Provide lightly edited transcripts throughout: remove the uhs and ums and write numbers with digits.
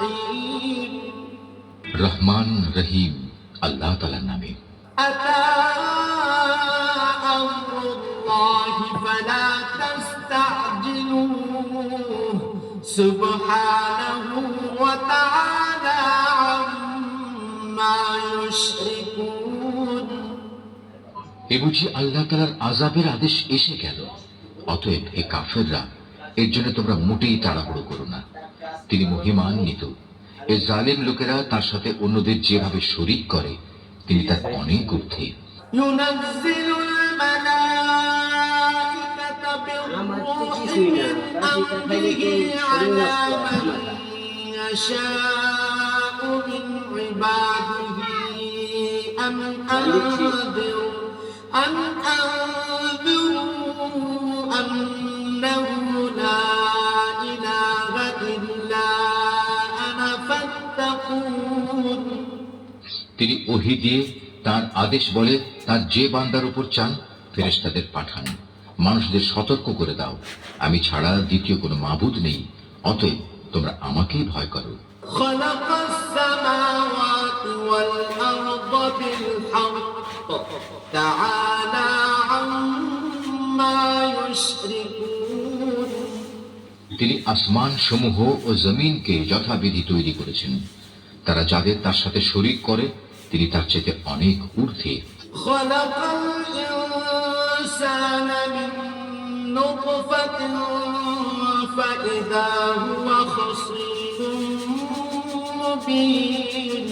الرحيم রহমান রহিম আল্লাহ তাআলার নামে। أتى أمر الله فلا تستعجلوه سبحانه وتعالى عما يشركون। এ বুঝি আল্লাহ তাআলার আযাবের আদেশ এসে গেল, অতএব হে কাফেররা, এর জন্য তোমরা মোটেই তাড়াহুড়ো করো না। তিনি মহিমান্বিত। এ জালেম লোকেরা তার সাথে অন্যদের যেভাবে শরীক করে, তিনি তার অনেক ঊর্ধ্বে। ينزل الملائكة بالروح من أمره على من يشاء من عباده أن أنذروا أنه لا إله إلا أنا فاتقون। তিনি ওহী দিয়ে তার আদেশ বলে তার যে বান্দার উপর চান ফেরেশতাদের পাঠান, মানুষদের সতর্ক করে দাও, আমি ছাড়া দ্বিতীয় কোনো মাবুদ নেই, অতএব তোমরা আমাকেই ভয় করো। خلق السماوات والأرض بالحق تعالى عما يشركون। তিনি আসমান সমূহ ও জমিনকে যথাবিধি তৈরি করেছেন, তারা যাদের তার সাথে শরীক করে তিনি তার চেয়ে অনেক ঊর্ধ্বে। خلق الإنسان من نطفة فإذا هو خصيم مبين।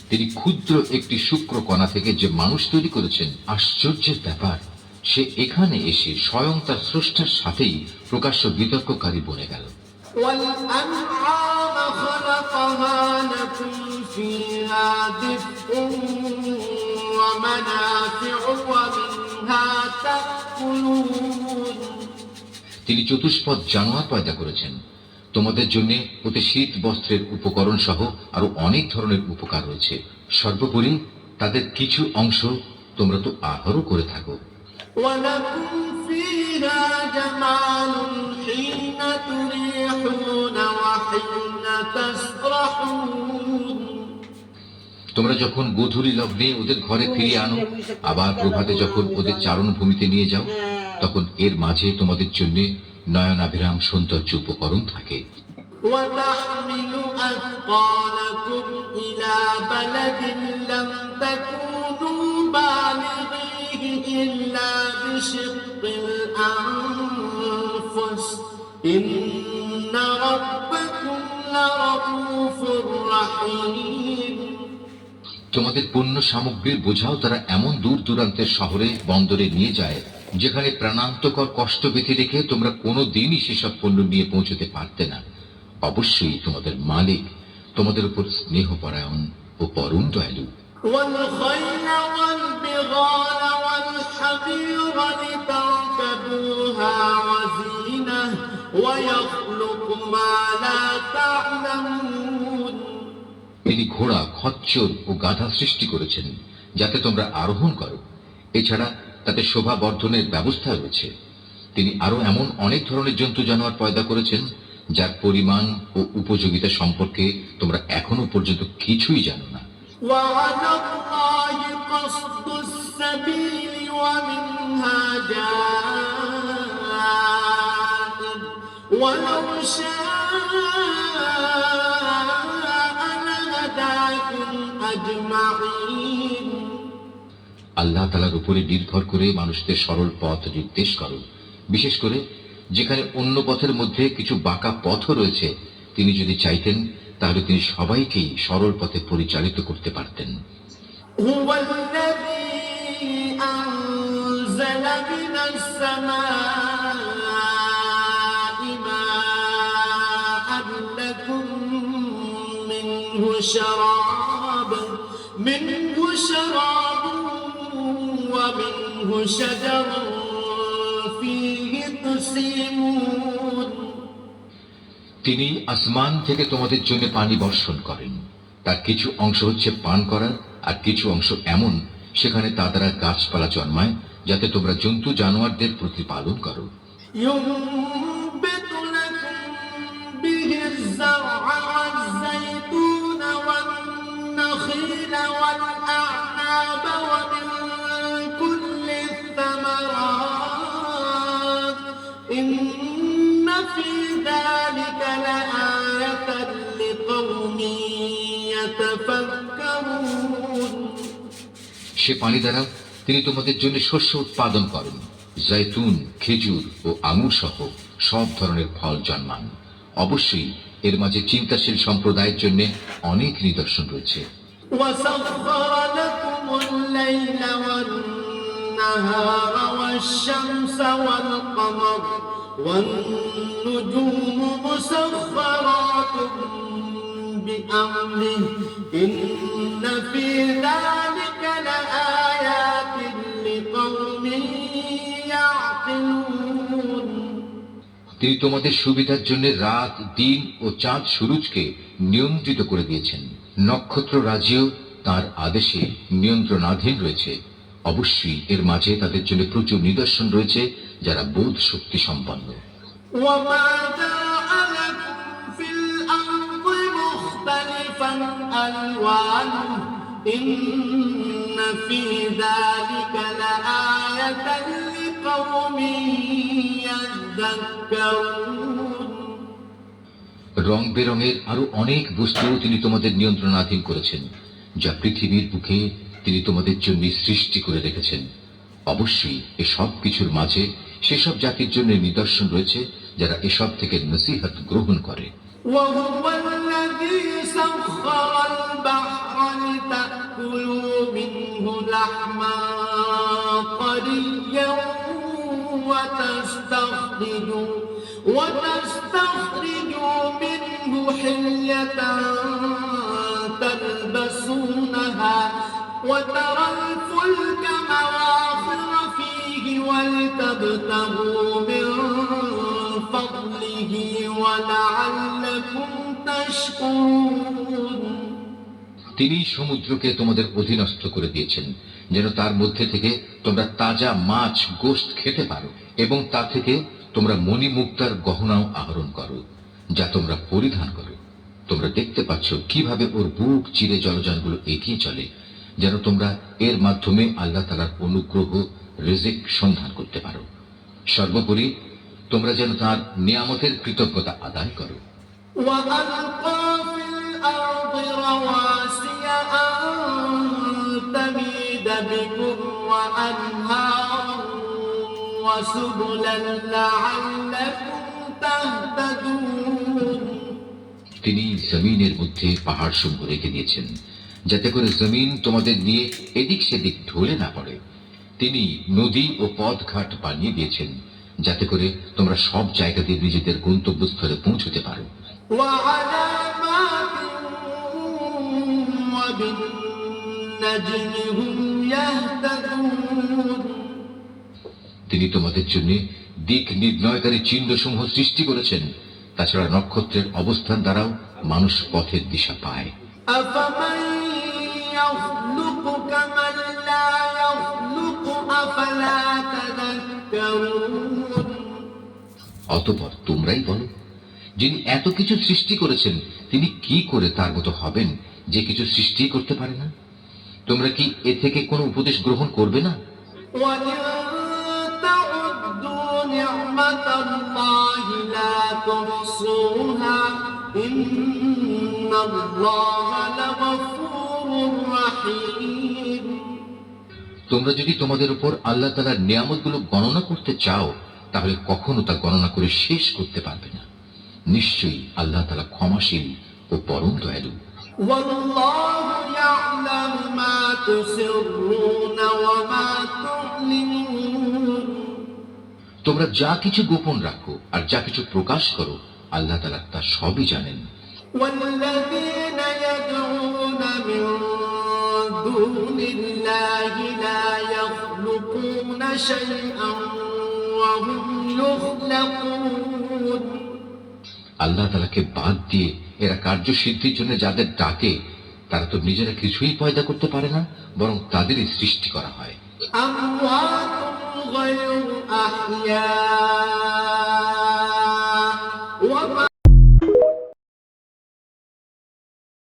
তিনি ক্ষুদ্র একটি শুক্র কণা থেকে যে মানুষ তৈরি করেছেন, আশ্চর্যের ব্যাপার, সে এখানে এসে স্বয়ং তার স্রষ্টার সাথেই প্রকাশ্য বিতর্ককারী বনে গেল। والأنعام خلقها لكم فيها دفء ومنافع ومنها تأكلون। তিনি চতুষ্পদ জানোয়ার পয়দা করেছেন, তোমাদের জন্য ওতে শীত বস্ত্রের উপকরণ সহ আরো অনেক ধরনের উপকার রয়েছে। সর্বোপরি তাদের কিছু অংশ তোমরা তো আহারও করে থাকো। ولكم فيها جمال حين تريحون وحين تسرحون। তোমরা যখন গোধূলি লগ্নে ওদের ঘরে ফিরিয়ে আনো, আবার প্রভাতে যখন ওদের চারণ ভূমিতে নিয়ে যাও, তখন এর মাঝে তোমাদের জন্য নয়নাভিরাম সৌন্দর্য উপকরণ থাকে। وتحمل أثقالكم إلى بلد لم تكونوا بالغيه إلا بشق الأنفس إن ربكم لرؤوف رحيم। তোমাদের পণ্য সামগ্রীর বোঝাও তারা এমন দূর দূরান্তের শহরে বন্দরে নিয়ে যায়, যেখানে প্রাণান্তকর কষ্ট বেঁধে রেখে তোমরা কোনো দিনই সেসব পণ্য নিয়ে পৌঁছতে পারতে না। অবশ্যই তোমাদের মালিক তোমাদের উপর স্নেহপরায়ণ ও পরম দয়ালু। والخيل والبغال والحمير لتركبوها وزينة ويخلق ما لا تعلمون। তিনি ঘোড়া, খচ্চর ও গাধা সৃষ্টি করেছেন যাতে তোমরা আরোহণ করো। এছাড়া তাতে শোভা বর্ধনের ব্যবস্থা রয়েছে। তিনি আরো এমন অনেক ধরনের জন্তু জানোয়ার পয়দা করেছেন যার পরিমাণ ও উপযোগিতা সম্পর্কে তোমরা এখনো পর্যন্ত কিছুই জানো না। وعلى الله قصد السبيل ومنها جائر ولو شاء لهداكم أجمعين। আল্লাহ তাআলার উপরে নির্ভর করে মানুষদের সরল পথ নির্দেশ করো, বিশেষ করে যেখানে অন্য পথের মধ্যে কিছু বাঁকা পথও রয়েছে। তিনি যদি চাইতেন তাহলে তিনি সবাইকেই সরল পথে পরিচালিত করতে পারতেন। هو الذي أنزل من السماء ماء لكم منه شراب ومنه شجر فيه تسيمون। তিনি আসমান থেকে তোমাদের জন্য পানি বর্ষণ করেন, তার কিছু অংশ হচ্ছে পান করার, আর কিছু অংশ এমন সেখানে তা দ্বারা গাছপালা জন্মায় যাতে তোমরা জন্তু জানোয়ারদের প্রতিপালন করো। ينبت لكم به الزرع لآية لقوم يتفكرون সে পানি দ্বারা তিনি তোমাদের জন্য শস্য উৎপাদন করেন, জৈতুন, খেজুর ও আঙুর সহ সব ধরনের ফল জন্মান। অবশ্যই এর মাঝে চিন্তাশীল সম্প্রদায়ের জন্য অনেক নিদর্শন রয়েছে। وسخر لكم الليل والنهار والشمس والقمر والنجوم مسخرات بأمره إن في ذلك لآيات لقوم يعقلون তিনি তোমাদের সুবিধার জন্য রাত, দিন ও চাঁদ সূরজকে নিয়ন্ত্রিত করে দিয়েছেন। নক্ষত্র রাজিও তার আদেশে নিয়ন্ত্রণাধীন রয়েছে। অবশ্যই এর মাঝে তাদের জন্য প্রচুর নিদর্শন রয়েছে যারা বোধ শক্তি সম্পন্ন। وما جعل لكم في الأرض مختلفا ألوانه إن في ذلك لآية لقوم يذكرون রং বেরঙের আরো অনেক বস্তু তিনি তোমাদের নিয়ন্ত্রণাধীন করেছেন, যা পৃথিবীর বুকে তিনি তোমাদের জন্য সৃষ্টি করে রেখেছেন। অবশ্যই এসব কিছুর মাঝে সেসব জাতির জন্য নিদর্শন রয়েছে যারা এসব থেকে নসিহত গ্রহণ করে। وهو الذي سخر البحر لتأكلوا منه لحما طريا وتستخرجوا منه حلية تلبسونها وترى الفلك مواخر فيه ولتبتغوا من فضله ولعلكم تشكرون তিনি সমুদ্রকে তোমাদের অধীনস্থ করে দিয়েছেন যেন তার মধ্যে থেকে তোমরা তাজা মাছ, গোশত খেতে পারো এবং তা থেকে তোমরা মণিমুক্তার গহনাও আহরণ করো, যা তোমরা পরিধান করো। তোমরা দেখতে পাচ্ছ কিভাবে ওর বুক চিরে জলযানগুলো এগিয়ে চলে, যেন তোমরা এর মাধ্যমে আল্লাহ তাআলার অনুগ্রহ, রিজিক সন্ধান করতে পারো। সর্বোপরি তোমরা যেন তার নিয়ামতের কৃতজ্ঞতা আদায় করো। وألقى في الأرض رواسي أن تميد بكم وأنهارا وسبلا لعلكم تهتدون তিনি জমিনের মধ্যে পাহাড় সমূহ রেখে দিয়েছেন যাতে করে জমিন তোমাদের নিয়ে এদিক সেদিক ঢলে না পড়ে। তিনি নদী ও পথঘাট বানিয়ে দিয়েছেন যাতে করে তোমরা সব জায়গা দিয়ে নিজেদের গন্তব্যস্থলে পৌঁছতে পারো। وعلامات وبالنجم هم يهتدون তিনি তোমাদের জন্য দিক নির্ণয়কারী চিহ্ন সমূহ সৃষ্টি করেছেন। তাছাড়া নক্ষত্রের অবস্থান দ্বারাও মানুষ পথের দিশা পায়। أفمن يخلق كمن لا يخلق أفلا تذكرون অতঃপর তোমরাই বলো, যিনি এত কিছু সৃষ্টি করেছেন তিনি কি করে তার মতো হবেন যে কিছু সৃষ্টি করতে পারে না? তোমরা কি এ থেকে কোনো উপদেশ গ্রহণ করবে না? وإن تعدوا نعمة الله لا تحصوها إن الله لغفور رحيم তোমরা যদি তোমাদের উপর আল্লাহ তাআলার নিয়ামতগুলো গণনা করতে চাও তাহলে কখনো তা গণনা করে শেষ করতে পারবে না। নিশ্চয়ই আল্লাহ তাআলা ক্ষমাশীল ও পরম দয়ালু। والله يعلم ما تسرون وما تعلنون তোমরা যা কিছু গোপন রাখো আর যা কিছু প্রকাশ করো আল্লাহ তাআলা তা সবই জানেন। والذين يدعون من دون الله لا يخلقون شيئا وهم يخلقون আল্লাহ তাআলাকে বাদ দিয়ে এরা কার্যসিদ্ধির জন্য যাদের ডাকে তারা তো নিজেরা কিছুই পয়দা করতে পারে না, বরং তাদেরই সৃষ্টি করা হয়। أموات غير أحياء